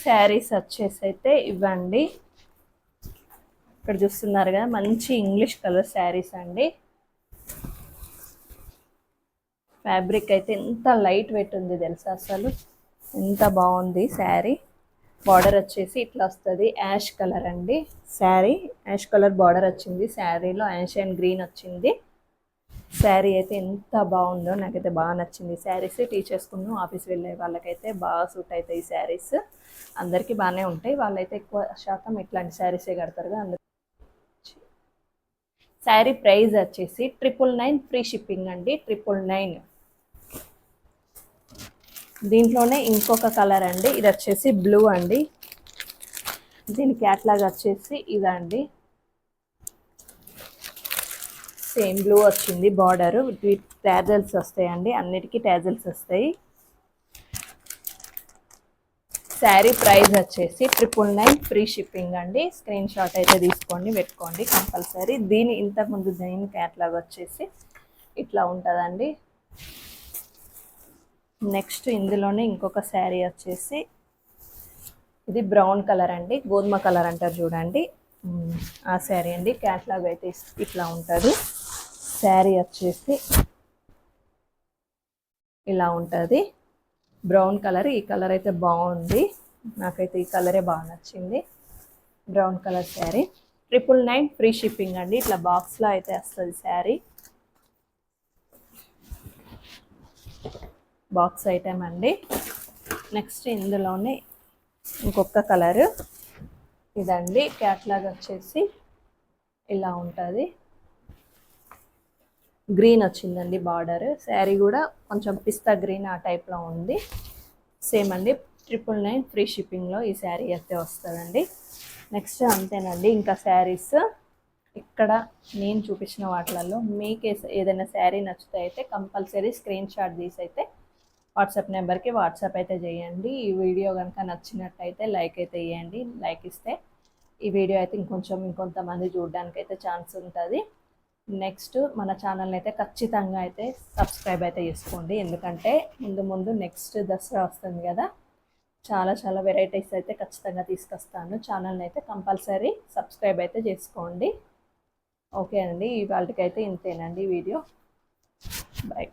శారీస్ వచ్చేసి అయితే ఇవ్వండి. ఇక్కడ చూస్తున్నారు కదా, మంచి ఇంగ్లీష్ కలర్ శారీస్ అండి. ఫ్యాబ్రిక్ అయితే ఎంత లైట్ వెయిట్ ఉంది తెలుసా, అసలు ఎంత బాగుంది శారీ. బార్డర్ వచ్చేసి ఇట్లా వస్తుంది, యాష్ కలర్ అండి శారీ. యాష్ కలర్ బార్డర్ వచ్చింది శారీలో, యాష్ అండ్ గ్రీన్ వచ్చింది. శారీ అయితే ఎంత బాగుందో, నాకైతే బాగా నచ్చింది శారీస్. టీచర్స్కును ఆఫీస్ వెళ్ళే వాళ్ళకైతే బాగా సూట్ అవుతాయి ఈ శారీస్. అందరికీ బాగానే ఉంటాయి, వాళ్ళైతే ఎక్కువ శాతం ఇట్లాంటి శారీసే కడతారు కదా. శారీ ప్రైస్ వచ్చేసి 999 ఫ్రీ షిప్పింగ్ అండి. 999. దీంట్లోనే ఇంకొక కలర్ అండి, ఇది వచ్చేసి బ్లూ అండి. దీని క్యాట్లాగ్ వచ్చేసి ఇదండి, సేమ్ బ్లూ వచ్చింది బార్డర్. ట్యాజల్స్ వస్తాయండి, అన్నిటికీ ట్యాజల్స్ వస్తాయి. శారీ ప్రైస్ వచ్చేసి 999 ఫ్రీ షిప్పింగ్ అండి. స్క్రీన్ షాట్ అయితే తీసుకోండి, పెట్టుకోండి కంపల్సరీ. ఇంతకుముందు దీని క్యాట్లాగ్ వచ్చేసి ఇట్లా ఉంటుందండి. నెక్స్ట్ ఇందులోనే ఇంకొక శారీ వచ్చేసి ఇది బ్రౌన్ కలర్ అండి, గోధుమ కలర్ అంటారు చూడండి, ఆ శారీ అండి. క్యాట్లాగ్ అయితే ఇట్లా ఉంటుంది. శారీ వచ్చేసి ఇలా ఉంటుంది, బ్రౌన్ కలర్. ఈ కలర్ అయితే బాగుంది, నాకైతే ఈ కలరే బాగా నచ్చింది, brown colour sari. 999 free shipping అండి. ఇట్లా బాక్స్లో అయితే వస్తుంది శారీ, బాక్స్ ఐటమ్ అండి. నెక్స్ట్ ఇందులోనే ఇంకొక కలర్ ఇదండి. క్యాట్లాగ్ వచ్చేసి ఇలా ఉంటుంది, గ్రీన్ వచ్చిందండి బార్డర్. శారీ కూడా కొంచెం పిస్తా గ్రీన్ ఆ టైప్లో ఉంది. సేమ్ అండి, 999 ఫ్రీ షిప్పింగ్లో ఈ శారీ అయితే వస్తుందండి. నెక్స్ట్ అంతేనండి, ఇంకా శారీస్ ఇక్కడ నేను చూపించిన వాటిలలో మీకు ఏదైనా శారీ నచ్చితే అయితే కంపల్సరీ స్క్రీన్ షాట్ తీసి అయితే వాట్సాప్ నెంబర్కి వాట్సాప్ అయితే చేయండి. ఈ వీడియో కనుక నచ్చినట్టయితే లైక్ అయితే ఇవ్వండి. లైక్ ఇస్తే ఈ వీడియో అయితే ఇంకొంతమంది చూడడానికి అయితే ఛాన్స్ ఉంటుంది. నెక్స్ట్ మన ఛానల్ని అయితే ఖచ్చితంగా అయితే సబ్స్క్రైబ్ అయితే చేసుకోండి, ఎందుకంటే ముందు నెక్స్ట్ దసరా వస్తుంది కదా, చాలా వెరైటీస్ అయితే ఖచ్చితంగా తీసుకొస్తాను. ఛానల్ని అయితే కంపల్సరీ సబ్స్క్రైబ్ అయితే చేసుకోండి. ఓకే అండి, ఇవాళకైతే ఇంతేనండి వీడియో. బాయ్.